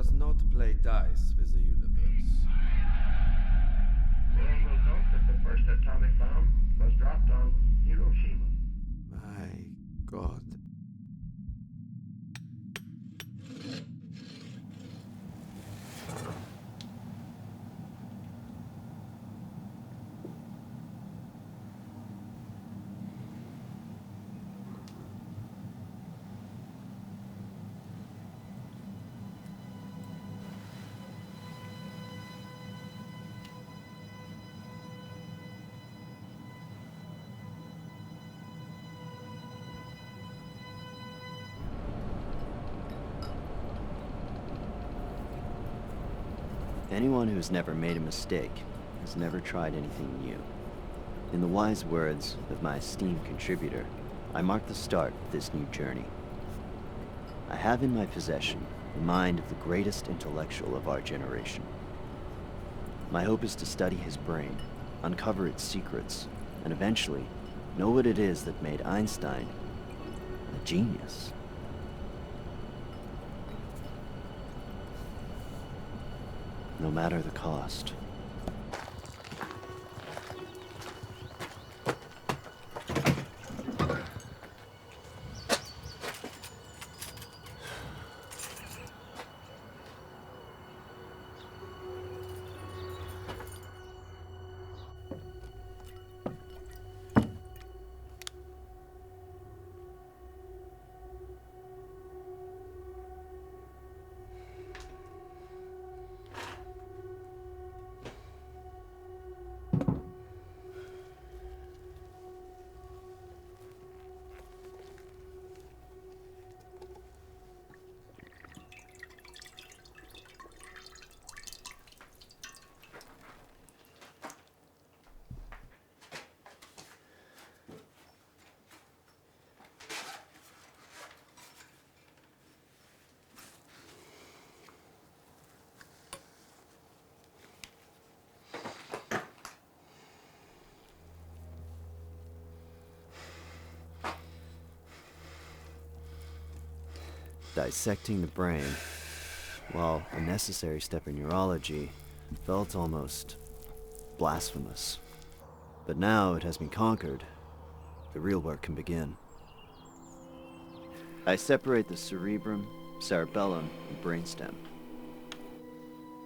does not play dice with the universe. World will note that the first atomic bomb was dropped on Hiroshima. My God. Anyone who's never made a mistake has never tried anything new. In the wise words of my esteemed contributor, I mark the start of this new journey. I have in my possession the mind of the greatest intellectual of our generation. My hope is to study his brain, uncover its secrets, and eventually know what it is that made Einstein a genius. No matter the cost. Dissecting the brain, while a necessary step in neurology, felt almost blasphemous. But now it has been conquered, the real work can begin. I separate the cerebrum, cerebellum, and brainstem.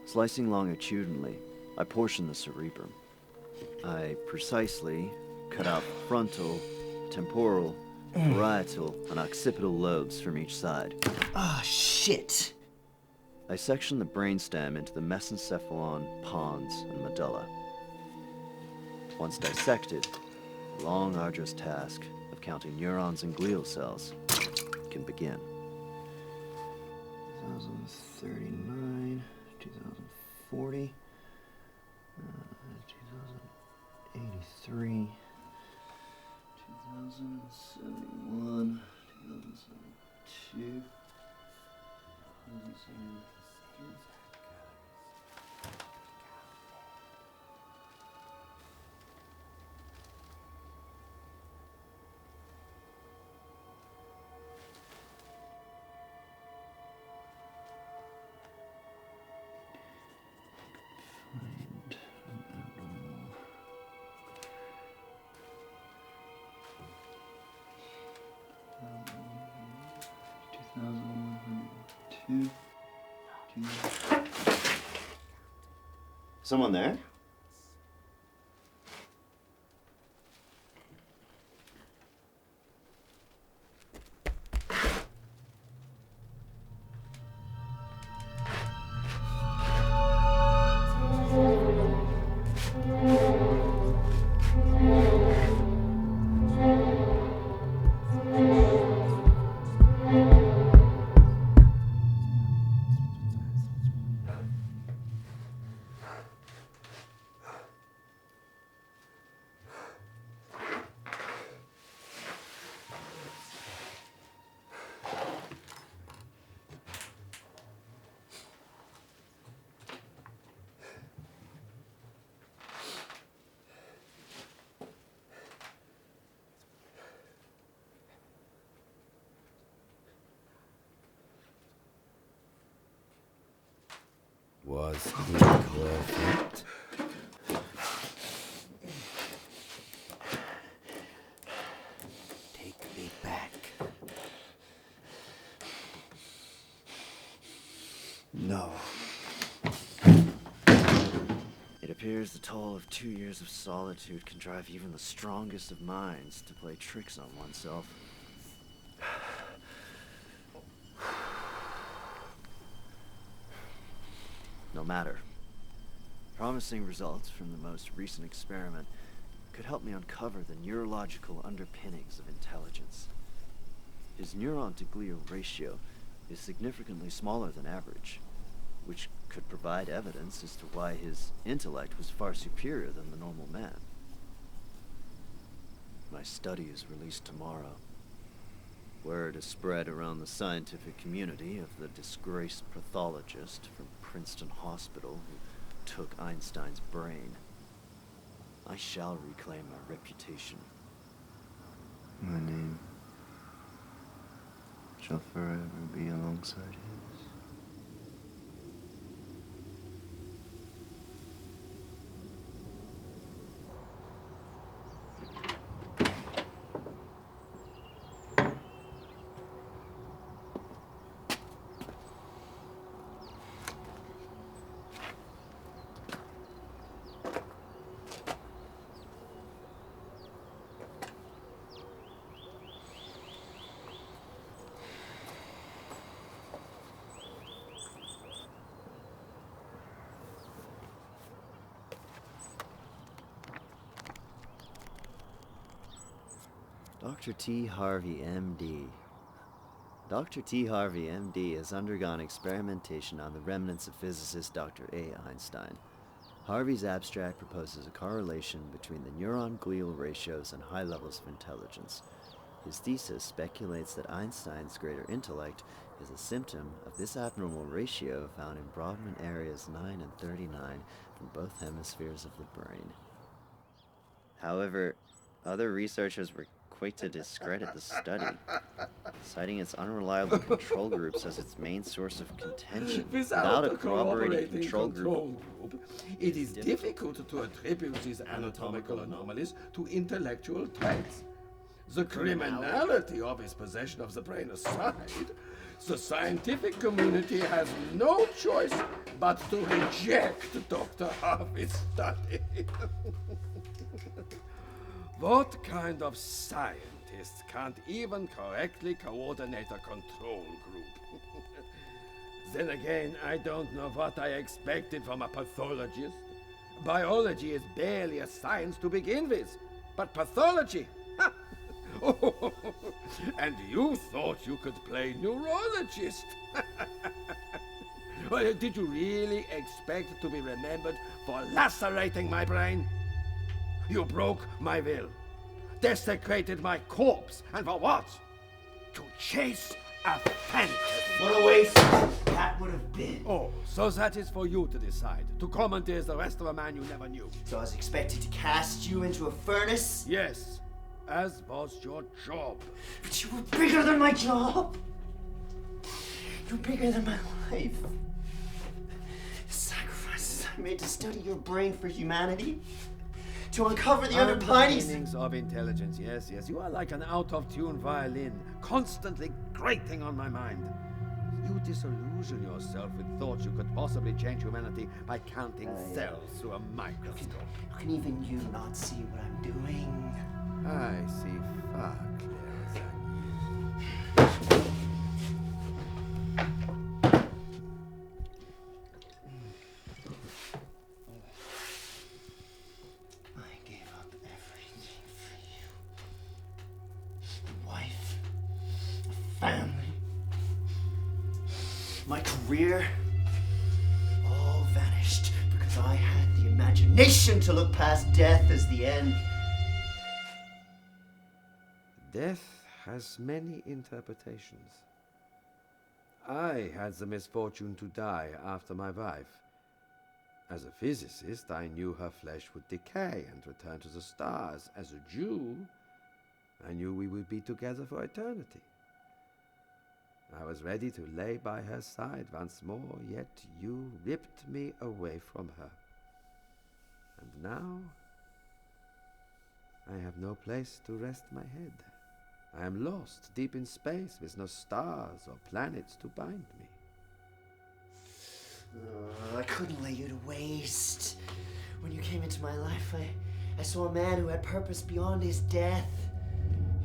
Slicing longitudinally, I portion the cerebrum. I precisely cut out frontal, temporal, parietal, and occipital lobes from each side. Ah, shit. I section the brainstem into the mesencephalon, pons, and medulla. Once dissected, the long, arduous task of counting neurons and glial cells can begin. 2039, 2040, 2083, 2071, 2072, 2073. Find an abnormal. 2102. Someone there? Was it worth it? Take me back. No. It appears the toll of 2 years of solitude can drive even the strongest of minds to play tricks on oneself. No matter. Promising results from the most recent experiment could help me uncover the neurological underpinnings of intelligence. His neuron-to-glial ratio is significantly smaller than average, which could provide evidence as to why his intellect was far superior than the normal man. My study is released tomorrow. Word is spread around the scientific community of the disgraced pathologist from Princeton Hospital who took Einstein's brain. I shall reclaim my reputation. My name shall forever be alongside his. Dr. T. Harvey, M.D. Dr. T. Harvey, M.D. has undergone experimentation on the remnants of physicist Dr. A. Einstein. Harvey's abstract proposes a correlation between the neuron-glial ratios and high levels of intelligence. His thesis speculates that Einstein's greater intellect is a symptom of this abnormal ratio found in Brodmann areas 9 and 39 in both hemispheres of the brain. However, other researchers were quick to discredit the study, citing its unreliable control groups as its main source of contention. Without a corroborating control group, it is difficult to attribute these anatomical anomalies to intellectual traits. The criminality of his possession of the brain aside, the scientific community has no choice but to reject Dr. Harvey's study. What kind of scientist can't even correctly coordinate a control group? Then again, I don't know what I expected from a pathologist. Biology is barely a science to begin with, but pathology? And you thought you could play neurologist? Well, did you really expect to be remembered for lacerating my brain? You broke my will, desecrated my corpse, and for what? To chase a phantom. What a waste that would have been. Oh, so that is for you to decide, to commandeer the rest of a man you never knew. So I was expected to cast you into a furnace? Yes, as was your job. But you were bigger than my job. You're bigger than my life. The sacrifices I made to study your brain for humanity. To uncover the underpinnings. Underpinnings of intelligence, yes, yes. You are like an out-of-tune violin, constantly grating on my mind. You disillusion yourself with thoughts you could possibly change humanity by counting cells through a microscope. How can even you not see what I'm doing? I see far clearer than you. I gave up everything for you. A wife, a family, my career, all vanished because I had the imagination to look past death as the end. Death has many interpretations. I had the misfortune to die after my wife. As a physicist, I knew her flesh would decay and return to the stars. As a Jew, I knew we would be together for eternity. I was ready to lay by her side once more, yet you ripped me away from her. And now, I have no place to rest my head. I am lost deep in space with no stars or planets to bind me. I couldn't lay you to waste. When you came into my life, I saw a man who had purpose beyond his death.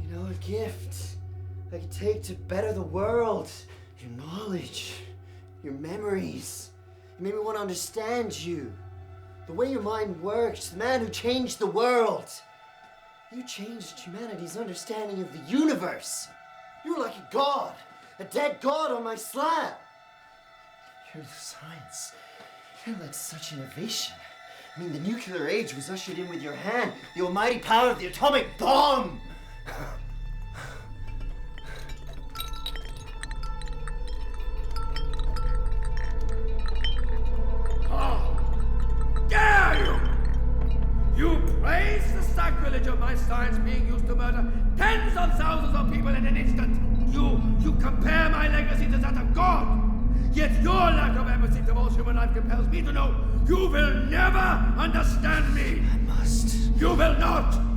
You know, a gift I could take to better the world. Your knowledge, your memories. You made me want to understand you. The way your mind works, the man who changed the world. You changed humanity's understanding of the universe. You were like a god, a dead god on my slab. Your science, you led such innovation. I mean, the nuclear age was ushered in with your hand, the almighty power of the atomic bomb. Dare you! You praise the sacrilege of my science being used to murder tens of thousands of people in an instant. You compare my legacy to that of God. Yet your lack of empathy towards human life compels me to know you will never understand me. I must. You will not.